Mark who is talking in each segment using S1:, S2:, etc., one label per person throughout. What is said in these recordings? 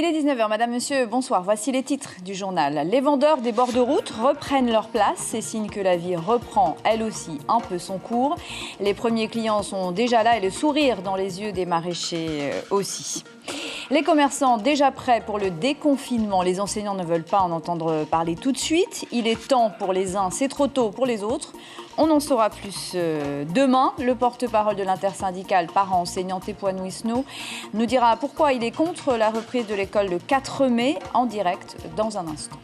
S1: Il est 19 h, Madame, Monsieur, bonsoir. Voici les titres du journal. Les vendeurs des bords de route reprennent leur place. C'est signe que la vie reprend, elle aussi, un peu son cours. Les premiers clients sont déjà là et le sourire dans les yeux des maraîchers aussi. Les commerçants déjà prêts pour le déconfinement. Les enseignants ne veulent pas en entendre parler tout de suite. Il est temps pour les uns, c'est trop tôt pour les autres. On en saura plus demain. Le porte-parole de l'intersyndicale parents enseignants Tepoanouisno nous dira pourquoi il est contre la reprise de l'école le 4 mai en direct dans un instant.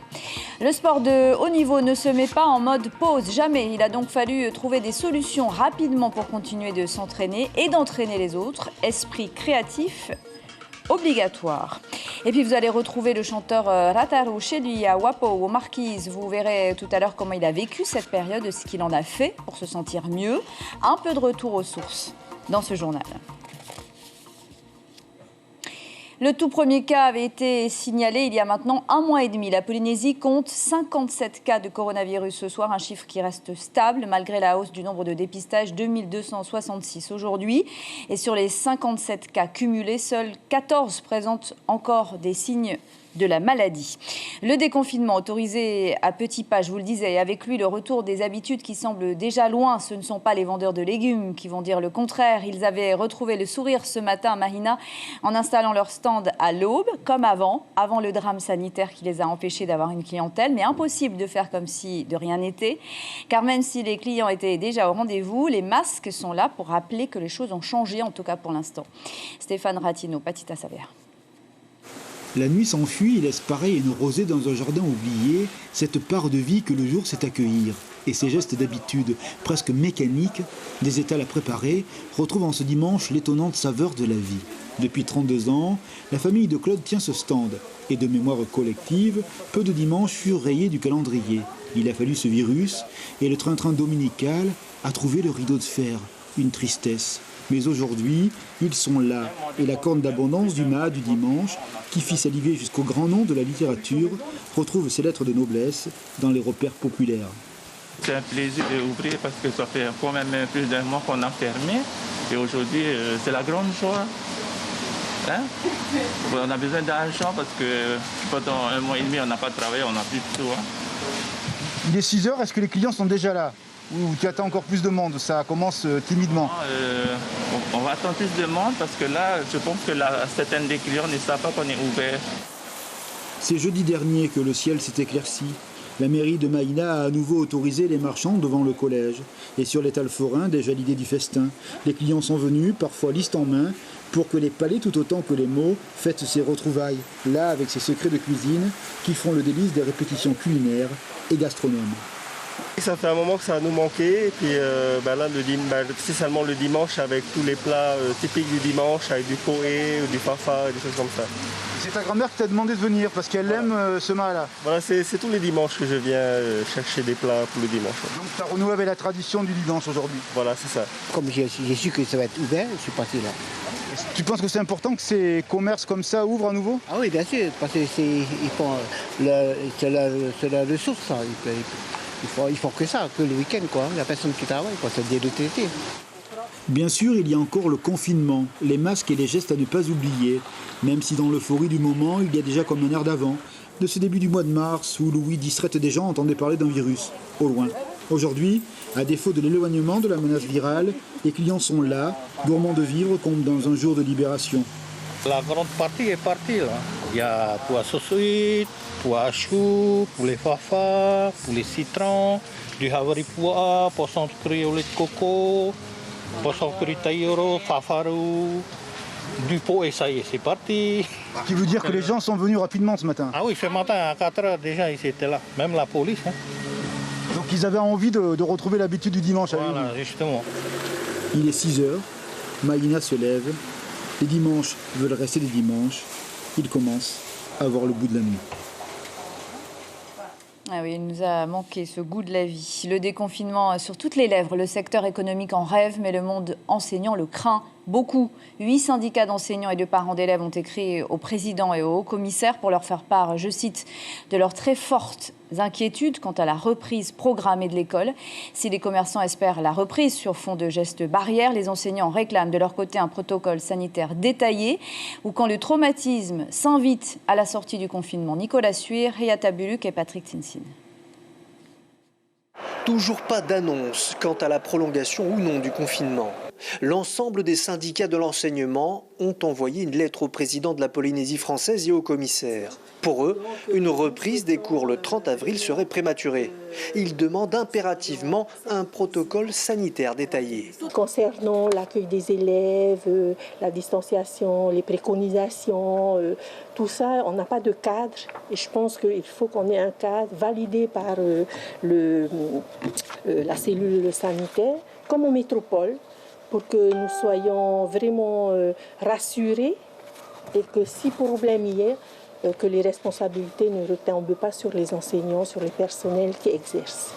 S1: Le sport de haut niveau ne se met pas en mode pause, jamais. Il a donc fallu trouver des solutions rapidement pour continuer de s'entraîner et d'entraîner les autres. Esprit créatif obligatoire. Et puis vous allez retrouver le chanteur Rataru chez lui à Wapo, aux Marquises. Vous verrez tout à l'heure comment il a vécu cette période, ce qu'il en a fait pour se sentir mieux. Un peu de retour aux sources dans ce journal. Le tout premier cas avait été signalé il y a maintenant 1 mois et demi. La Polynésie compte 57 cas de coronavirus ce soir, un chiffre qui reste stable malgré la hausse du nombre de dépistages, 2266 aujourd'hui. Et sur les 57 cas cumulés, seuls 14 présentent encore des signes de la maladie. Le déconfinement autorisé à petits pas, je vous le disais, et avec lui le retour des habitudes qui semblent déjà loin. Ce ne sont pas les vendeurs de légumes qui vont dire le contraire. Ils avaient retrouvé le sourire ce matin à Marina en installant leur stand à l'aube, comme avant le drame sanitaire qui les a empêchés d'avoir une clientèle. Mais impossible de faire comme si de rien n'était, car même si les clients étaient déjà au rendez-vous, les masques sont là pour rappeler que les choses ont changé, en tout cas pour l'instant. Stéphane Ratino, Patita Saver.
S2: La nuit s'enfuit et laisse pareil une rosée dans un jardin oublié, cette part de vie que le jour sait accueillir. Et ces gestes d'habitude, presque mécaniques, des étals à préparer, retrouvent en ce dimanche l'étonnante saveur de la vie. Depuis 32 ans, la famille de Claude tient ce stand. Et de mémoire collective, peu de dimanches furent rayés du calendrier. Il a fallu ce virus, et le train-train dominical a trouvé le rideau de fer. Une tristesse. Mais aujourd'hui, ils sont là. Et la corne d'abondance du mât du dimanche, qui fit saliver jusqu'au grand nom de la littérature, retrouve ses lettres de noblesse dans les repères populaires.
S3: C'est un plaisir d'ouvrir parce que ça fait quand même plus d'un mois qu'on a fermé. Et aujourd'hui, c'est la grande joie. Hein? On a besoin d'argent parce que pendant 1 mois et demi, on n'a pas travaillé, on n'a plus de tout. Hein.
S2: Il est 6 heures, est-ce que les clients sont déjà là ? Ou tu attends encore plus de monde? Ça commence timidement.
S3: On va attendre plus de monde parce que là, je pense que certains des clients ne savent pas qu'on est ouvert.
S2: C'est jeudi dernier que le ciel s'est éclairci. La mairie de Maïna a à nouveau autorisé les marchands devant le collège. Et sur l'étal forain, déjà l'idée du festin. Les clients sont venus, parfois liste en main, pour que les palais, tout autant que les mots, fêtent ces retrouvailles. Là, avec ces secrets de cuisine qui font le délice des répétitions culinaires et gastronomes.
S4: Ça fait un moment que ça nous manquait, et puis là, spécialement le dimanche avec tous les plats typiques du dimanche, avec du koé, du fafa, des choses comme ça.
S2: C'est ta grand-mère qui t'a demandé de venir parce qu'elle aime ce mât-là.
S4: Voilà, c'est tous les dimanches que je viens chercher des plats pour le dimanche.
S2: Donc tu as renoué avec la tradition du dimanche aujourd'hui.
S4: Voilà, c'est ça.
S5: Comme j'ai su que ça va être ouvert, je suis passé là.
S2: Tu penses que c'est important que ces commerces comme ça ouvrent à nouveau?
S5: Ah oui, bien sûr, parce que c'est la ressource, ça. Ils font que ça, que le week-end, quoi. Il n'y a personne qui travaille, quoi. C'est des deux TT.
S2: Bien sûr, il y a encore le confinement, les masques et les gestes à ne pas oublier, même si dans l'euphorie du moment, il y a déjà comme un air d'avant, de ce début du mois de mars où Louis distraite des gens entendait parler d'un virus, au loin. Aujourd'hui, à défaut de l'éloignement de la menace virale, les clients sont là, gourmands de vivre comme dans un jour de libération.
S6: La grande partie est partie là. Il y a pour la saucisse, pour la chou, pour les fafas, pour les citrons, du havaripoa, poisson cuit au lait de coco, poisson cuit taïro, fafarou, du pot et ça y est, c'est parti.
S2: Ce qui veut dire que les gens sont venus rapidement ce matin.
S6: Ah oui, ce matin à 4 h déjà ils étaient là, même la police. Hein.
S2: Donc ils avaient envie de retrouver l'habitude du dimanche.
S6: Voilà, justement.
S2: Il est 6 h, Maïna se lève. Les dimanches veulent rester des dimanches. Il commence à voir le bout de la nuit.
S1: Ah oui, il nous a manqué ce goût de la vie. Le déconfinement sur toutes les lèvres, le secteur économique en rêve, mais le monde enseignant le craint. beaucoup. 8 syndicats d'enseignants et de parents d'élèves ont écrit au président et au haut-commissaire pour leur faire part, je cite, de leurs très fortes inquiétudes quant à la reprise programmée de l'école. Si les commerçants espèrent la reprise sur fond de gestes barrières, les enseignants réclament de leur côté un protocole sanitaire détaillé ou quand le traumatisme s'invite à la sortie du confinement. Nicolas Suir, Riyata Buluk et Patrick Tinsin.
S7: Toujours pas d'annonce quant à la prolongation ou non du confinement. L'ensemble des syndicats de l'enseignement ont envoyé une lettre au président de la Polynésie française et au commissaire. Pour eux, une reprise des cours le 30 avril serait prématurée. Ils demandent impérativement un protocole sanitaire détaillé.
S8: Concernant l'accueil des élèves, la distanciation, les préconisations, tout ça, on n'a pas de cadre. Et je pense qu'il faut qu'on ait un cadre validé par la cellule sanitaire, comme en métropole, pour que nous soyons vraiment rassurés et que si problème y est, que les responsabilités ne retombent pas sur les enseignants, sur les personnels qui exercent.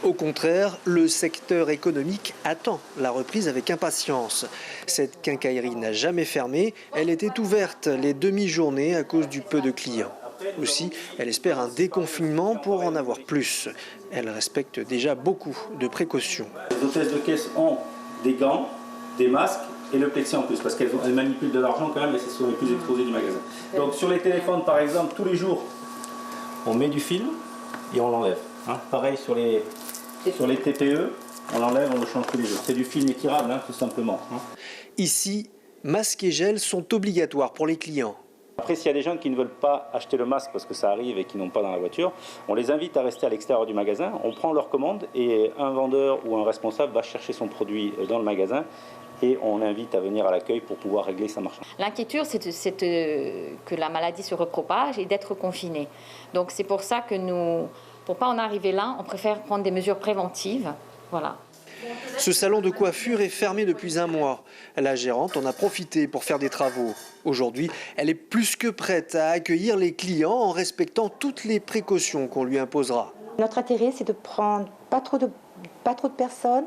S7: Au contraire, le secteur économique attend la reprise avec impatience. Cette quincaillerie n'a jamais fermé, elle était ouverte les demi-journées à cause du peu de clients. Aussi, elle espère un déconfinement pour en avoir plus. Elle respecte déjà beaucoup de précautions.
S9: Les hôtesses de caisse ont des gants, des masques et le plexi en plus, parce qu'elles manipulent de l'argent quand même et c'est sur les plus exposés du magasin. Donc sur les téléphones par exemple, tous les jours, on met du film et on l'enlève. Pareil sur les TPE, on l'enlève, on le change tous les jours. C'est du film étirable, tout simplement.
S7: Ici, masques et gel sont obligatoires pour les clients.
S9: Après, s'il y a des gens qui ne veulent pas acheter le masque parce que ça arrive et qui n'ont pas dans la voiture, on les invite à rester à l'extérieur du magasin, on prend leur commande et un vendeur ou un responsable va chercher son produit dans le magasin et on l'invite à venir à l'accueil pour pouvoir régler sa marchandise.
S10: L'inquiétude, c'est que la maladie se repropage et d'être confiné. Donc c'est pour ça que nous, pour ne pas en arriver là, on préfère prendre des mesures préventives. Voilà.
S7: Ce salon de coiffure est fermé depuis un mois. La gérante en a profité pour faire des travaux. Aujourd'hui, elle est plus que prête à accueillir les clients en respectant toutes les précautions qu'on lui imposera.
S11: Notre intérêt, c'est de prendre pas trop de personnes,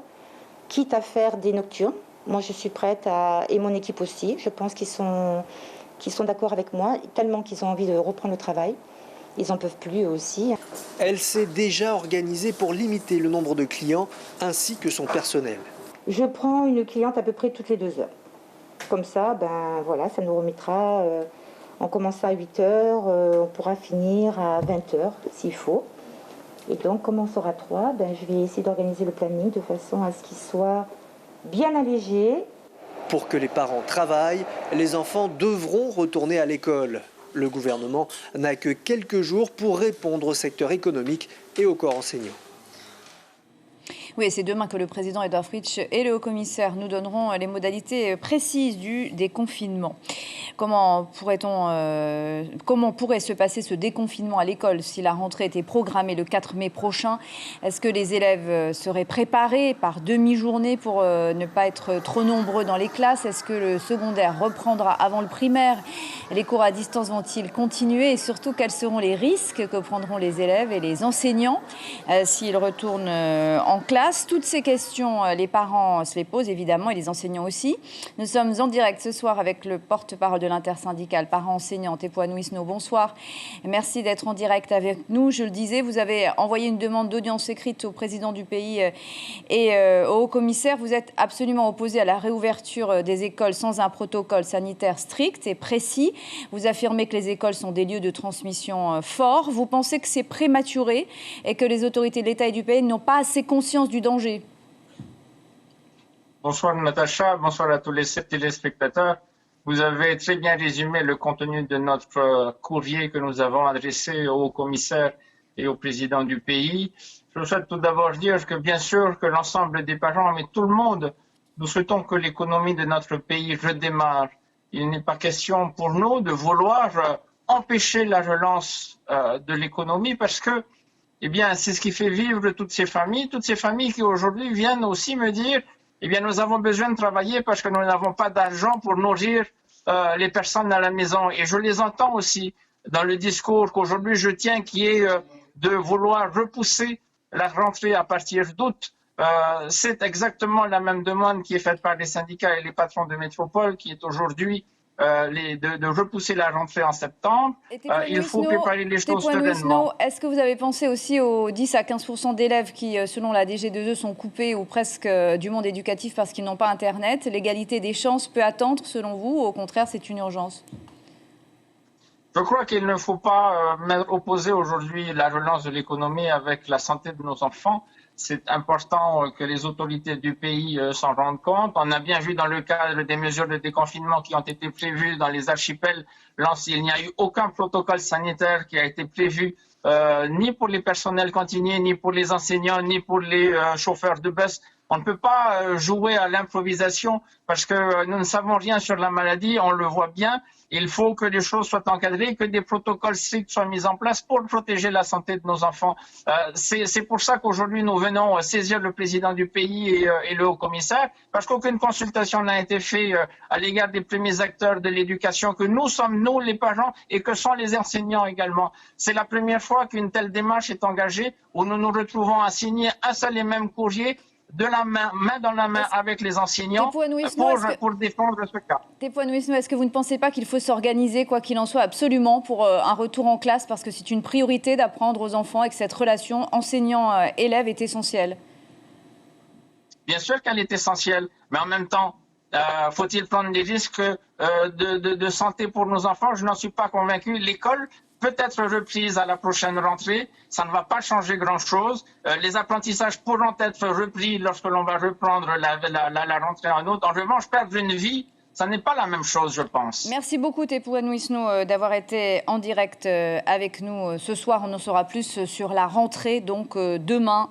S11: quitte à faire des nocturnes. Moi, je suis prête et mon équipe aussi. Je pense qu'ils sont d'accord avec moi, tellement qu'ils ont envie de reprendre le travail. Ils n'en peuvent plus eux aussi.
S7: Elle s'est déjà organisée pour limiter le nombre de clients ainsi que son personnel.
S11: Je prends une cliente à peu près toutes les 2 heures. Comme ça, voilà, ça nous remettra. On commence à 8 heures, on pourra finir à 20 heures s'il faut. Et donc, comme on sera 3, je vais essayer d'organiser le planning de façon à ce qu'il soit bien allégé.
S7: Pour que les parents travaillent, les enfants devront retourner à l'école. Le gouvernement n'a que quelques jours pour répondre au secteur économique et au corps enseignant.
S1: Oui, c'est demain que le président Edouard Fritsch et le haut-commissaire nous donneront les modalités précises du déconfinement. Comment pourrait se passer ce déconfinement à l'école si la rentrée était programmée le 4 mai prochain? Est-ce que les élèves seraient préparés par demi-journée pour ne pas être trop nombreux dans les classes? Est-ce que le secondaire reprendra avant le primaire? Les cours à distance vont-ils continuer? Et surtout, quels seront les risques que prendront les élèves et les enseignants s'ils retournent en classe? Toutes ces questions, les parents se les posent évidemment et les enseignants aussi. Nous sommes en direct ce soir avec le porte-parole de l'intersyndicale parents-enseignants, Tepoa Nuisno. Bonsoir. Merci d'être en direct avec nous. Je le disais, vous avez envoyé une demande d'audience écrite au président du pays et au haut-commissaire. Vous êtes absolument opposé à la réouverture des écoles sans un protocole sanitaire strict et précis. Vous affirmez que les écoles sont des lieux de transmission forts. Vous pensez que c'est prématuré et que les autorités de l'État et du pays n'ont pas assez conscience du danger?
S12: Bonsoir Natacha, bonsoir à tous les téléspectateurs. Vous avez très bien résumé le contenu de notre courrier que nous avons adressé au commissaire et au président du pays. Je souhaite tout d'abord dire que bien sûr que l'ensemble des parents, mais tout le monde, nous souhaitons que l'économie de notre pays redémarre. Il n'est pas question pour nous de vouloir empêcher la relance de l'économie parce que c'est ce qui fait vivre toutes ces familles qui aujourd'hui viennent aussi me dire nous avons besoin de travailler parce que nous n'avons pas d'argent pour nourrir les personnes à la maison. Et je les entends aussi dans le discours qu'aujourd'hui je tiens qui est de vouloir repousser la rentrée à partir d'août c'est exactement la même demande qui est faite par les syndicats et les patrons de métropole, qui est aujourd'hui de repousser la rentrée en septembre. Il faut préparer les choses sereinement.
S1: Est-ce que vous avez pensé aussi aux 10 à 15% d'élèves qui, selon la DG2E, sont coupés ou presque du monde éducatif parce qu'ils n'ont pas Internet? L'égalité des chances peut attendre, selon vous, ou au contraire, c'est une urgence?
S12: Je crois qu'il ne faut pas opposer aujourd'hui la relance de l'économie avec la santé de nos enfants. C'est important que les autorités du pays s'en rendent compte. On a bien vu dans le cadre des mesures de déconfinement qui ont été prévues dans les archipels, il n'y a eu aucun protocole sanitaire qui a été prévu, ni pour les personnels continus, ni pour les enseignants, ni pour les chauffeurs de bus. On ne peut pas jouer à l'improvisation parce que nous ne savons rien sur la maladie, on le voit bien. Il faut que les choses soient encadrées, que des protocoles stricts soient mis en place pour protéger la santé de nos enfants. C'est pour ça qu'aujourd'hui, nous venons saisir le président du pays et le haut-commissaire, parce qu'aucune consultation n'a été faite à l'égard des premiers acteurs de l'éducation, que nous sommes, nous, les parents, et que sont les enseignants également. C'est la première fois qu'une telle démarche est engagée, où nous nous retrouvons à signer un seul et même courrier, de la main dans la main avec les enseignants pour défendre ce cas.
S1: Tepouanouisno, est-ce que vous ne pensez pas qu'il faut s'organiser, quoi qu'il en soit, absolument pour un retour en classe, parce que c'est une priorité d'apprendre aux enfants et que cette relation enseignant-élève est essentielle?
S12: Bien sûr qu'elle est essentielle, mais en même temps, faut-il prendre des risques de santé pour nos enfants? Je n'en suis pas convaincu. L'école peut être reprise à la prochaine rentrée, ça ne va pas changer grand-chose. Les apprentissages pourront être repris lorsque l'on va reprendre la rentrée en août. En revanche, perdre une vie, ça n'est pas la même chose, je pense.
S1: Merci beaucoup, Tepouanouisno, d'avoir été en direct avec nous ce soir. On en saura plus sur la rentrée, donc demain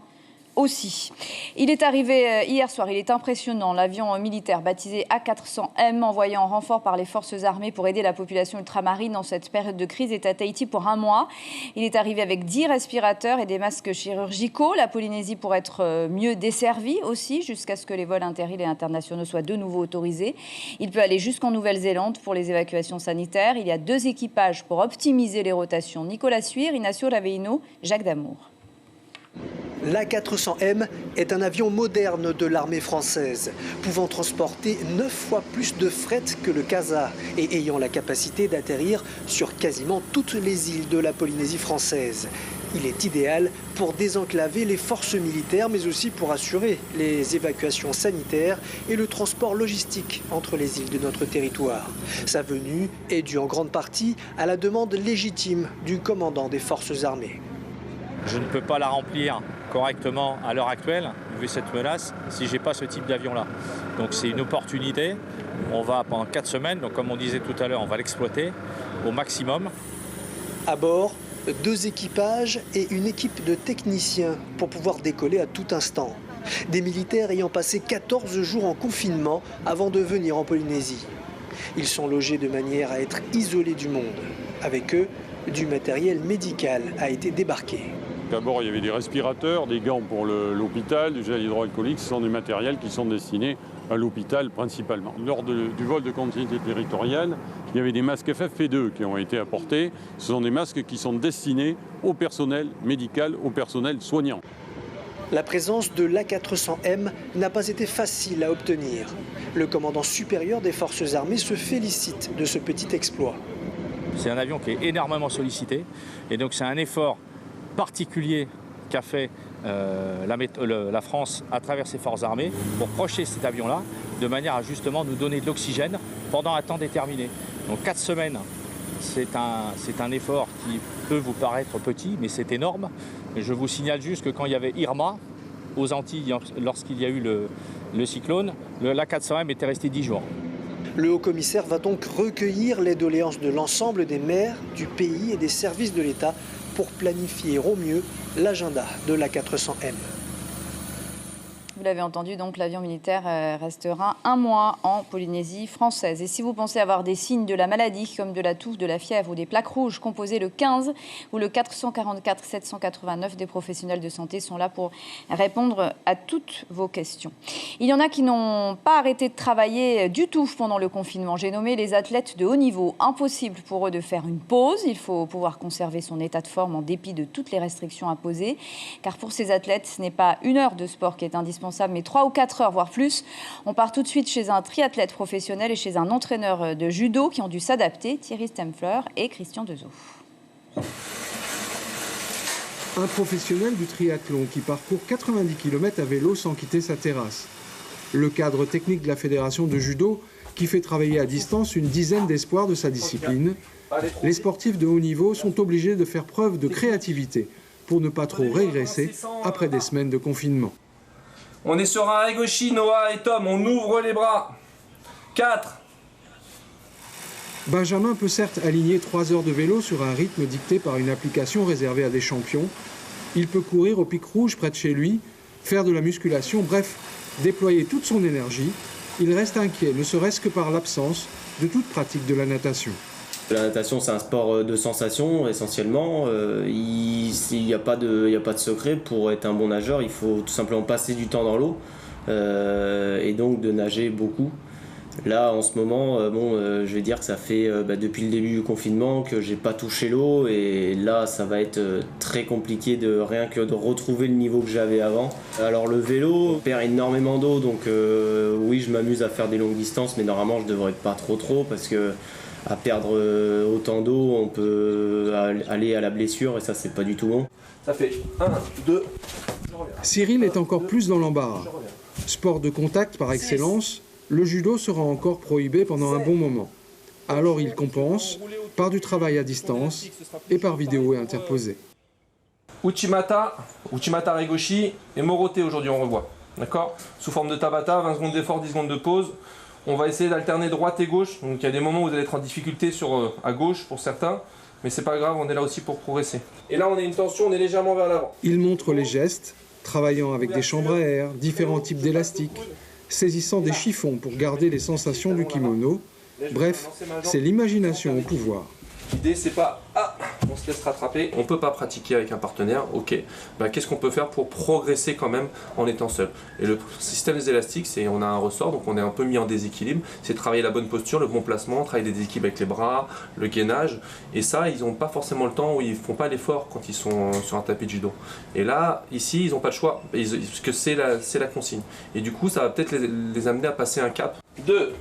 S1: aussi. Il est arrivé hier soir, il est impressionnant, l'avion militaire baptisé A400M, envoyé en renfort par les forces armées pour aider la population ultramarine dans cette période de crise, est à Tahiti pour 1 mois. Il est arrivé avec 10 respirateurs et des masques chirurgicaux. La Polynésie pourrait être mieux desservie aussi, jusqu'à ce que les vols inter-îles et internationaux soient de nouveau autorisés. Il peut aller jusqu'en Nouvelle-Zélande pour les évacuations sanitaires. Il y a 2 équipages pour optimiser les rotations. Nicolas Suire, Ignacio Raveino, Jacques Damour.
S7: L'A400M est un avion moderne de l'armée française, pouvant transporter 9 fois plus de fret que le CASA et ayant la capacité d'atterrir sur quasiment toutes les îles de la Polynésie française. Il est idéal pour désenclaver les forces militaires, mais aussi pour assurer les évacuations sanitaires et le transport logistique entre les îles de notre territoire. Sa venue est due en grande partie à la demande légitime du commandant des forces armées.
S13: Je ne peux pas la remplir correctement à l'heure actuelle, vu cette menace, si je n'ai pas ce type d'avion-là. Donc c'est une opportunité. On va pendant 4 semaines, donc comme on disait tout à l'heure, on va l'exploiter au maximum.
S7: À bord, 2 équipages et une équipe de techniciens pour pouvoir décoller à tout instant. Des militaires ayant passé 14 jours en confinement avant de venir en Polynésie. Ils sont logés de manière à être isolés du monde. Avec eux, du matériel médical a été débarqué.
S14: D'abord, il y avait des respirateurs, des gants pour l'hôpital, du gel hydroalcoolique. Ce sont des matériels qui sont destinés à l'hôpital principalement. Lors du vol de continuité territoriale, il y avait des masques FFP2 qui ont été apportés. Ce sont des masques qui sont destinés au personnel médical, au personnel soignant.
S7: La présence de l'A400M n'a pas été facile à obtenir. Le commandant supérieur des forces armées se félicite de ce petit exploit.
S13: C'est un avion qui est énormément sollicité et donc c'est un effort particulier qu'a fait la France à travers ses forces armées pour projeter cet avion-là de manière à justement nous donner de l'oxygène pendant un temps déterminé. Donc 4 semaines, c'est un effort qui peut vous paraître petit, mais c'est énorme. Et je vous signale juste que quand il y avait Irma aux Antilles, lorsqu'il y a eu le cyclone, l'A400M était resté 10 jours.
S7: Le haut-commissaire va donc recueillir les doléances de l'ensemble des maires, du pays et des services de l'État pour planifier au mieux l'agenda de l'A400M.
S1: Vous l'avez entendu, donc l'avion militaire restera 1 mois en Polynésie française. Et si vous pensez avoir des signes de la maladie, comme de la toux, de la fièvre ou des plaques rouges, composez le 15 ou le 444 789. Des professionnels de santé sont là pour répondre à toutes vos questions. Il y en a qui n'ont pas arrêté de travailler du tout pendant le confinement. J'ai nommé les athlètes de haut niveau. Impossible pour eux de faire une pause. Il faut pouvoir conserver son état de forme en dépit de toutes les restrictions imposées. Car pour ces athlètes, ce n'est pas 1 heure de sport qui est indispensable, mais 3 ou 4 heures, voire plus. On part tout de suite chez un triathlète professionnel et chez un entraîneur de judo qui ont dû s'adapter, Thierry Stempfler et Christian Dezeau.
S15: Un professionnel du triathlon qui parcourt 90 km à vélo sans quitter sa terrasse. Le cadre technique de la fédération de judo qui fait travailler à distance une dizaine d'espoirs de sa discipline. Les sportifs de haut niveau sont obligés de faire preuve de créativité pour ne pas trop régresser après des semaines de confinement.
S16: On est sur un Regoshi, Noah et Tom, on ouvre les bras. 4.
S15: Benjamin peut certes aligner 3 heures de vélo sur un rythme dicté par une application réservée à des champions. Il peut courir au pic rouge près de chez lui, faire de la musculation, bref, déployer toute son énergie. Il reste inquiet, ne serait-ce que par l'absence de toute pratique de la natation.
S17: La natation, c'est un sport de sensation essentiellement. Il n'y a pas de secret. Pour être un bon nageur, il faut tout simplement passer du temps dans l'eau et donc de nager beaucoup. Là, en ce moment, je vais dire que ça fait depuis le début du confinement que j'ai pas touché l'eau et là, ça va être très compliqué de rien que de retrouver le niveau que j'avais avant. Alors le vélo perd énormément d'eau, donc oui, je m'amuse à faire des longues distances, mais normalement, je devrais pas trop parce que à perdre autant d'eau, on peut aller à la blessure et ça, c'est pas du tout bon.
S16: Ça fait 1, 2.
S15: Cyril est encore plus dans l'embarras. Sport de contact par excellence, le judo sera encore prohibé pendant un bon moment. Alors il compense par du travail à distance et par vidéo interposée.
S16: Uchimata Regoshi et Morote aujourd'hui on revoit. D'accord ? Sous forme de Tabata, 20 secondes d'effort, 10 secondes de pause. On va essayer d'alterner droite et gauche. Donc il y a des moments où vous allez être en difficulté à gauche pour certains. Mais c'est pas grave, on est là aussi pour progresser. Et là on a une tension, on est légèrement vers l'avant.
S15: Il montre les gestes, travaillant avec des chambres à air, différents types d'élastiques, saisissant des chiffons pour garder les sensations du kimono. Bref, c'est l'imagination au pouvoir.
S16: L'idée c'est pas on se laisse rattraper, on peut pas pratiquer avec un partenaire, ok. Qu'est-ce qu'on peut faire pour progresser quand même en étant seul? Et le système des élastiques, c'est on a un ressort, donc on est un peu mis en déséquilibre, c'est travailler la bonne posture, le bon placement, travailler les déséquilibres avec les bras, le gainage, et ça ils n'ont pas forcément le temps, ou ils font pas l'effort quand ils sont sur un tapis de judo. Et là, ici, ils n'ont pas le choix, parce que c'est la consigne. Et du coup, ça va peut-être les amener à passer un cap. 2.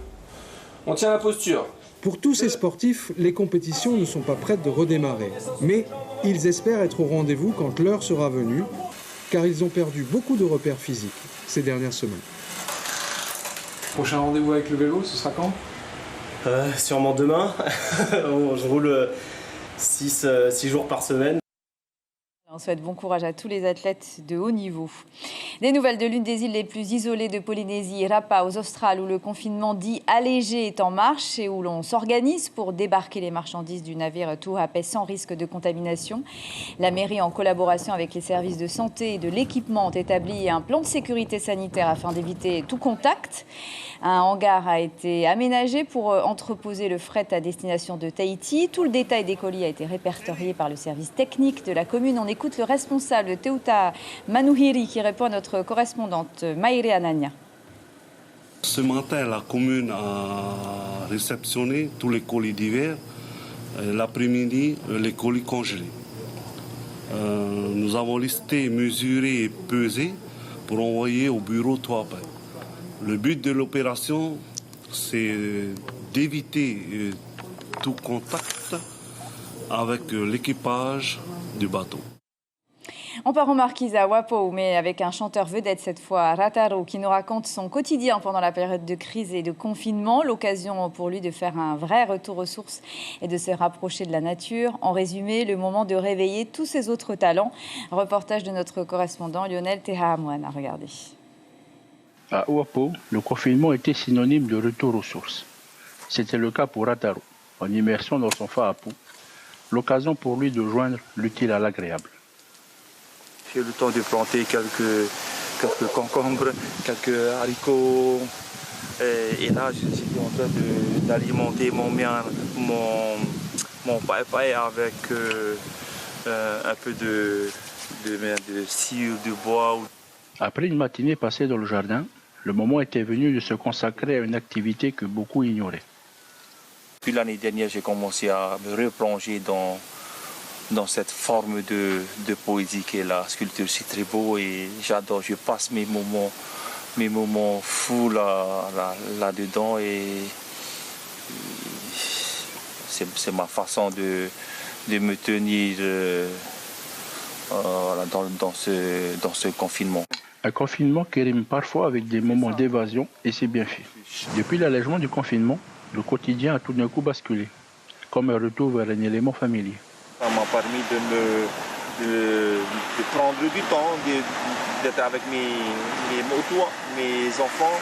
S16: On tient la posture.
S15: Pour tous ces sportifs, les compétitions ne sont pas prêtes de redémarrer. Mais ils espèrent être au rendez-vous quand l'heure sera venue, car ils ont perdu beaucoup de repères physiques ces dernières semaines.
S18: Prochain rendez-vous avec le vélo, ce sera quand ?
S17: Sûrement demain. Je roule 6 jours par semaine.
S1: On souhaite bon courage à tous les athlètes de haut niveau. Des nouvelles de l'une des îles les plus isolées de Polynésie, Rapa, aux Australes, où le confinement dit allégé est en marche et où l'on s'organise pour débarquer les marchandises du navire Tuhape sans risque de contamination. La mairie, en collaboration avec les services de santé et de l'équipement, ont établi un plan de sécurité sanitaire afin d'éviter tout contact. Un hangar a été aménagé pour entreposer le fret à destination de Tahiti. Tout le détail des colis a été répertorié par le service technique de la commune. On écoute le responsable Teuta Manuhiri qui répond à notre correspondante Maïré Anania.
S19: Ce matin, la commune a réceptionné tous les colis d'hiver. L'après-midi, les colis congelés. Nous avons listé, mesuré et pesé pour envoyer au bureau Tuhape. Le but de l'opération, c'est d'éviter tout contact avec l'équipage du bateau.
S1: On part en Marquise à Wapo, mais avec un chanteur vedette cette fois, Rataro, qui nous raconte son quotidien pendant la période de crise et de confinement. L'occasion pour lui de faire un vrai retour aux sources et de se rapprocher de la nature. En résumé, le moment de réveiller tous ses autres talents. Reportage de notre correspondant Lionel Tehaamouane. Regardez.
S20: À Wapo, le confinement était synonyme de retour aux sources. C'était le cas pour Rataro, en immersion dans son fa'apu. L'occasion pour lui de joindre l'utile à l'agréable.
S21: J'ai eu le temps de planter quelques concombres, quelques haricots. Et là, je suis en train d'alimenter mon paille avec un peu de scie ou de bois.
S20: Après une matinée passée dans le jardin, le moment était venu de se consacrer à une activité que beaucoup ignoraient.
S21: Depuis l'année dernière, j'ai commencé à me replonger dans cette forme de poésie qu'est la sculpture. C'est très beau et j'adore. Je passe mes moments fous là-dedans et c'est ma façon de me tenir dans ce confinement.
S20: Un confinement qui rime parfois avec des moments d'évasion et c'est bien fait. Depuis l'allègement du confinement, le quotidien a tout d'un coup basculé, comme un retour vers un élément familier.
S21: Ça m'a permis de prendre du temps, d'être avec mes enfants,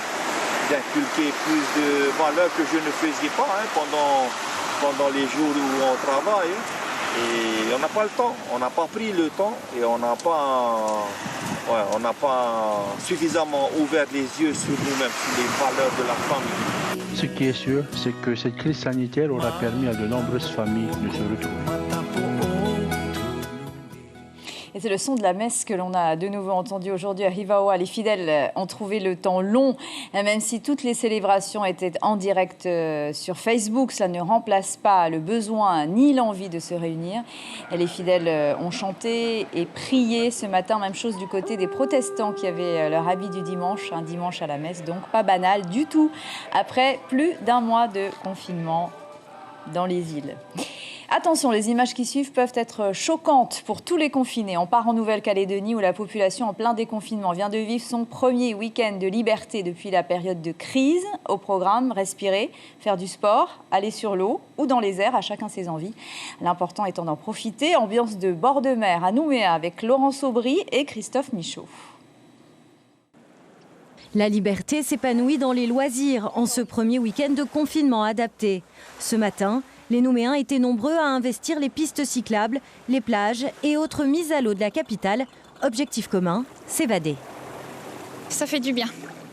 S21: d'inculquer plus de valeurs que je ne faisais pas pendant les jours où on travaille. Et on n'a pas le temps, on n'a pas pris le temps et on n'a pas suffisamment ouvert les yeux sur nous-mêmes, sur les valeurs de la famille.
S20: Ce qui est sûr, c'est que cette crise sanitaire aura permis à de nombreuses familles de se retrouver.
S1: Et c'est le son de la messe que l'on a de nouveau entendu aujourd'hui à Rivaoa. Les fidèles ont trouvé le temps long, même si toutes les célébrations étaient en direct sur Facebook. Cela ne remplace pas le besoin ni l'envie de se réunir. Et les fidèles ont chanté et prié ce matin. Même chose du côté des protestants qui avaient leur habit du dimanche, un dimanche à la messe. Donc pas banal du tout, après plus d'un mois de confinement dans les îles. Attention, les images qui suivent peuvent être choquantes pour tous les confinés. On part en Nouvelle-Calédonie où la population en plein déconfinement vient de vivre son premier week-end de liberté depuis la période de crise. Au programme, respirer, faire du sport, aller sur l'eau ou dans les airs, à chacun ses envies. L'important étant d'en profiter. Ambiance de bord de mer à Nouméa avec Laurence Aubry et Christophe Michaud.
S22: La liberté s'épanouit dans les loisirs en ce premier week-end de confinement adapté. Ce matin, les Nouméens étaient nombreux à investir les pistes cyclables, les plages et autres mises à l'eau de la capitale. Objectif commun, s'évader.
S23: Ça fait du bien.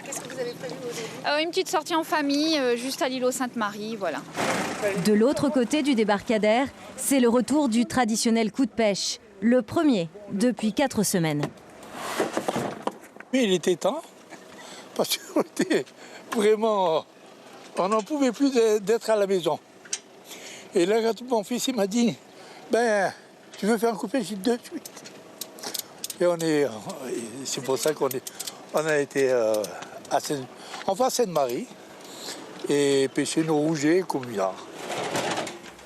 S22: Qu'est-ce que vous avez prévu aujourd'hui ?
S23: Une petite sortie en famille, juste à l'îlot Sainte-Marie, voilà.
S22: De l'autre côté du débarcadère, c'est le retour du traditionnel coup de pêche. Le premier depuis 4 semaines.
S24: Mais il était temps, parce qu'on était vraiment... On n'en pouvait plus d'être à la maison. Et là, quand mon fils il m'a dit, tu veux faire un coup de pêche? J'ai dit de suite. Et c'est pour ça qu'on a été en Seine-Marie et pêcher nos rougets comme là.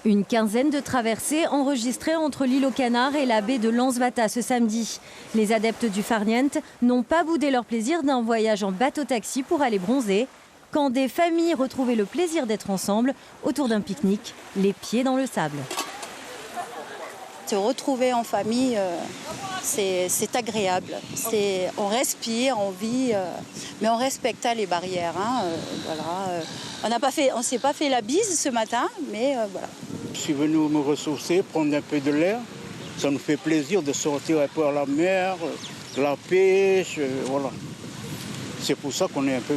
S22: Une quinzaine de traversées enregistrées entre l'île aux Canards et la baie de Lansvata ce samedi. Les adeptes du farniente n'ont pas boudé leur plaisir d'un voyage en bateau-taxi pour aller bronzer. Quand des familles retrouvaient le plaisir d'être ensemble autour d'un pique-nique, les pieds dans le sable.
S25: Se retrouver en famille, c'est agréable. On respire, on vit, mais on respecte les barrières. On ne s'est pas fait la bise ce matin, mais voilà.
S5: Je suis venu me ressourcer, prendre un peu de l'air. Ça nous fait plaisir de sortir un peu à la mer, la pêche, voilà. C'est pour ça qu'on est un peu...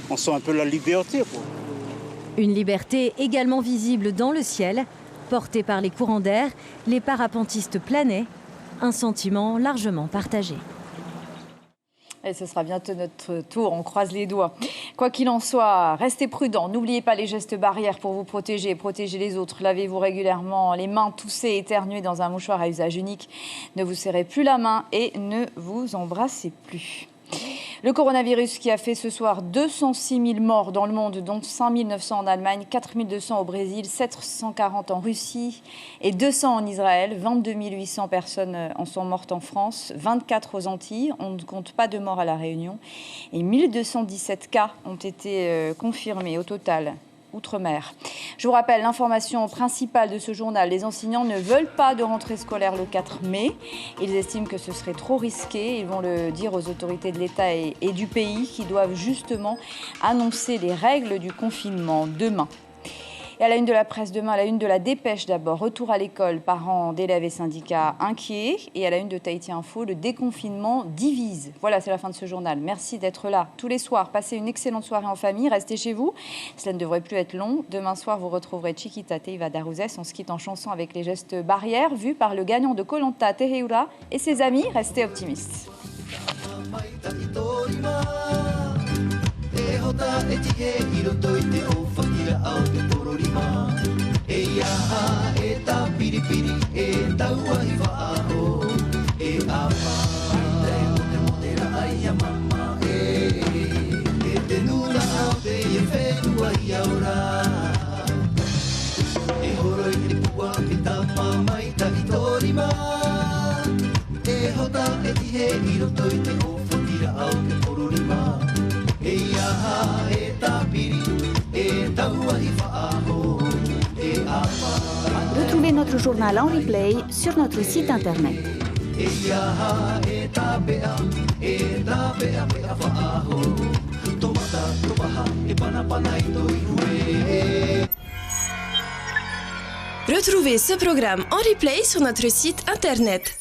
S5: on sent un peu la liberté.
S22: Une liberté également visible dans le ciel. Portés par les courants d'air, les parapentistes planaient. Un sentiment largement partagé.
S1: Et ce sera bientôt notre tour, on croise les doigts. Quoi qu'il en soit, restez prudents. N'oubliez pas les gestes barrières pour vous protéger et protéger les autres. Lavez-vous régulièrement les mains, toussez, éternuez dans un mouchoir à usage unique. Ne vous serrez plus la main et ne vous embrassez plus. Le coronavirus qui a fait ce soir 206 000 morts dans le monde, dont 5 900 en Allemagne, 4 200 au Brésil, 740 en Russie et 200 en Israël. 22 800 personnes en sont mortes en France, 24 aux Antilles. On ne compte pas de morts à La Réunion. Et 1217 cas ont été confirmés au total. Outre-mer. Je vous rappelle l'information principale de ce journal. Les enseignants ne veulent pas de rentrée scolaire le 4 mai. Ils estiment que ce serait trop risqué. Ils vont le dire aux autorités de l'État et du pays qui doivent justement annoncer les règles du confinement demain. Et à la une de la presse demain, à la une de la Dépêche d'abord, retour à l'école, parents d'élèves et syndicats inquiets. Et à la une de Tahiti Info, le déconfinement divise. Voilà, c'est la fin de ce journal. Merci d'être là tous les soirs. Passez une excellente soirée en famille, restez chez vous. Cela ne devrait plus être long. Demain soir, vous retrouverez Chiquita Teiva Darouzès. On se quitte en chanson avec les gestes barrières vus par le gagnant de Koh Lanta, Teheura, et ses amis. Restez optimistes.
S2: Retrouvez notre journal en replay sur notre site internet.
S3: Retrouvez ce programme en replay sur notre site internet.